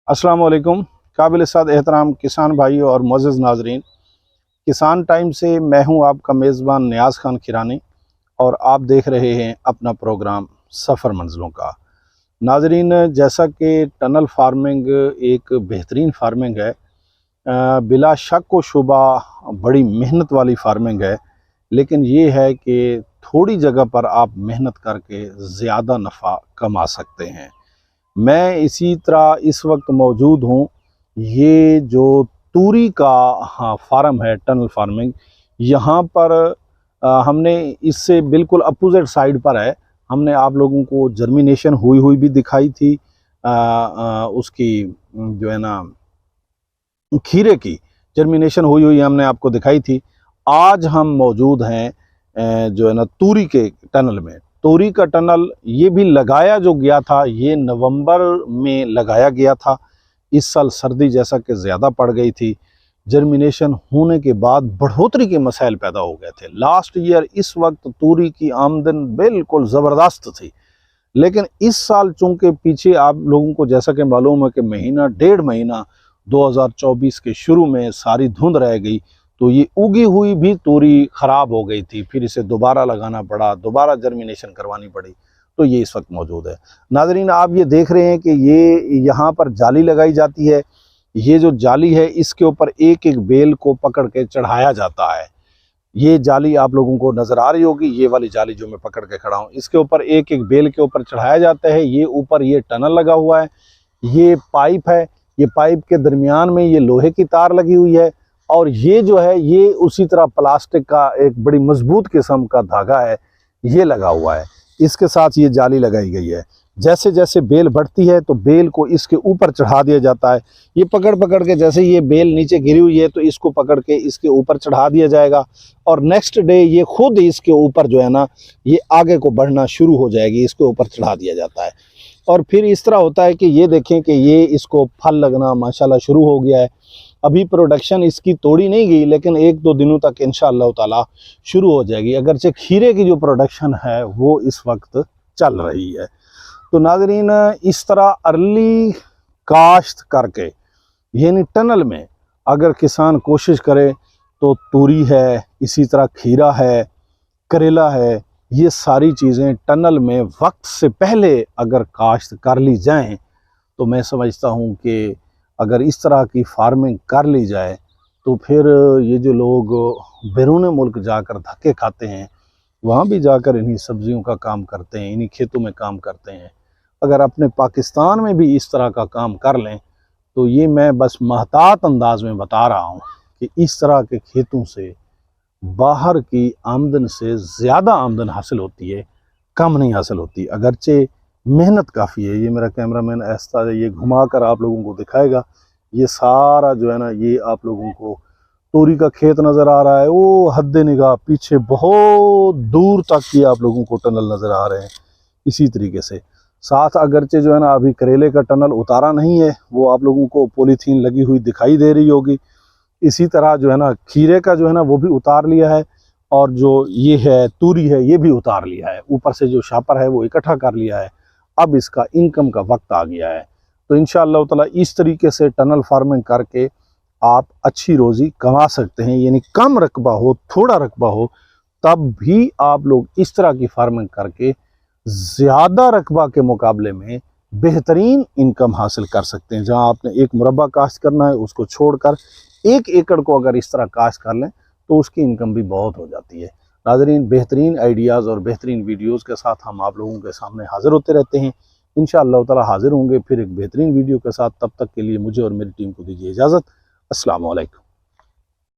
अस्सलाम वालेकुम। काबिल साद एहतराम किसान भाइयों और मुअज़्ज़ज़ नाज़रीन, किसान टाइम से मैं हूं आपका मेज़बान नियाज़ खान किरानी और आप देख रहे हैं अपना प्रोग्राम सफ़र मंज़िलों का। नाज़रीन, जैसा कि टनल फार्मिंग एक बेहतरीन फार्मिंग है, बिला शक व शुबा बड़ी मेहनत वाली फार्मिंग है, लेकिन ये है कि थोड़ी जगह पर आप मेहनत करके ज़्यादा नफ़ा कमा सकते हैं। मैं इसी तरह इस वक्त मौजूद हूँ, ये जो तूरी का फार्म है, टनल फार्मिंग, यहाँ पर हमने इससे बिल्कुल अपोजिट साइड पर है। हमने आप लोगों को जर्मिनेशन हुई भी दिखाई थी, उसकी जो है ना खीरे की जर्मिनेशन हुई हमने आपको दिखाई थी। आज हम मौजूद हैं जो है ना तूरी के टनल में। तूरी का टनल ये भी लगाया जो गया था, ये नवंबर में लगाया गया था। इस साल सर्दी जैसा कि ज़्यादा पड़ गई थी, जर्मिनेशन होने के बाद बढ़ोतरी के मसाइल पैदा हो गए थे। लास्ट ईयर इस वक्त तूरी की आमदन बिल्कुल ज़बरदस्त थी, लेकिन इस साल चूँकि पीछे आप लोगों को जैसा कि मालूम है कि महीना डेढ़ महीना 2024 के शुरू में सारी धुंध रह गई, तो ये उगी हुई भी तूरी ख़राब हो गई थी। फिर इसे दोबारा लगाना पड़ा, दोबारा जर्मिनेशन करवानी पड़ी, तो ये इस वक्त मौजूद है। नाज़रीन, आप ये देख रहे हैं कि ये यहाँ पर जाली लगाई जाती है। ये जो जाली है, इसके ऊपर एक एक बेल को पकड़ के चढ़ाया जाता है। ये जाली आप लोगों को नज़र आ रही होगी, ये वाली जाली जो मैं पकड़ के खड़ा हूँ, इसके ऊपर एक एक बेल के ऊपर चढ़ाया जाता है। ये ऊपर ये टनल लगा हुआ है, ये पाइप है, ये पाइप के दरमियान में ये लोहे की तार लगी हुई है, और ये जो है ये उसी तरह प्लास्टिक का एक बड़ी मजबूत किस्म का धागा है, ये लगा हुआ है। इसके साथ ये जाली लगाई गई है। जैसे जैसे बेल बढ़ती है तो बेल को इसके ऊपर चढ़ा दिया जाता है। ये पकड़ पकड़ के, जैसे ये बेल नीचे गिरी हुई है तो इसको पकड़ के इसके ऊपर चढ़ा दिया जाएगा, और नेक्स्ट डे ये खुद इसके ऊपर जो है ना ये आगे को बढ़ना शुरू हो जाएगी, इसके ऊपर चढ़ा दिया जाता है। और फिर इस तरह होता है कि ये देखें कि ये इसको फल लगना माशाल्लाह शुरू हो गया है। अभी प्रोडक्शन इसकी तोड़ी नहीं गई, लेकिन एक दो दिनों तक इंशाअल्लाह ताला शुरू हो जाएगी। अगरचे खीरे की जो प्रोडक्शन है वो इस वक्त चल रही है। तो नाज़रीन, इस तरह अर्ली काश्त करके, यानी टनल में अगर किसान कोशिश करे तो तूरी है, इसी तरह खीरा है, करेला है, ये सारी चीज़ें टनल में वक्त से पहले अगर काश्त कर ली जाएं, तो मैं समझता हूँ कि अगर इस तरह की फार्मिंग कर ली जाए तो फिर ये जो लोग बैरून मुल्क जाकर धक्के खाते हैं, वहाँ भी जाकर इन्हीं सब्जियों का काम करते हैं, इन्हीं खेतों में काम करते हैं, अगर अपने पाकिस्तान में भी इस तरह का काम कर लें, तो ये मैं बस महतात अंदाज में बता रहा हूँ कि इस तरह के खेतों से बाहर की आमदन से ज़्यादा आमदन हासिल होती है, कम नहीं हासिल होती। अगरचे मेहनत काफ़ी है। ये मेरा कैमरामैन ऐसा ये घुमा कर आप लोगों को दिखाएगा। ये सारा जो है ना, ये आप लोगों को तोरी का खेत नज़र आ रहा है, वो हद्दे निगाह पीछे बहुत दूर तक की आप लोगों को टनल नज़र आ रहे हैं। इसी तरीके से साथ अगरचे जो है ना अभी करेले का टनल उतारा नहीं है, वो आप लोगों को पॉलीथीन लगी हुई दिखाई दे रही होगी। इसी तरह जो है ना खीरे का जो है ना वो भी उतार लिया है, और जो ये है तूरी है ये भी उतार लिया है। ऊपर से जो शापर है वो इकट्ठा कर लिया है। अब इसका इनकम का वक्त आ गया है। तो इंशाअल्लाह ताला इस तरीके से टनल फार्मिंग करके आप अच्छी रोज़ी कमा सकते हैं। यानी कम रकबा हो, थोड़ा रकबा हो, तब भी आप लोग इस तरह की फार्मिंग करके ज़्यादा रकबा के मुकाबले में बेहतरीन इनकम हासिल कर सकते हैं। जहां आपने एक मुरब्बा काश्त करना है, उसको छोड़कर 1 एकड़ को अगर इस तरह काश्त कर लें तो उसकी इनकम भी बहुत हो जाती है। नाज़रीन, बेहतरीन आइडियाज़ और बेहतरीन वीडियोज़ के साथ हम आप लोगों के सामने हाज़िर होते रहते हैं। इंशाअल्लाह ताला हाज़िर होंगे फिर एक बेहतरीन वीडियो के साथ। तब तक के लिए मुझे और मेरी टीम को दीजिए इजाज़त। अस्सलामु अलैकुम।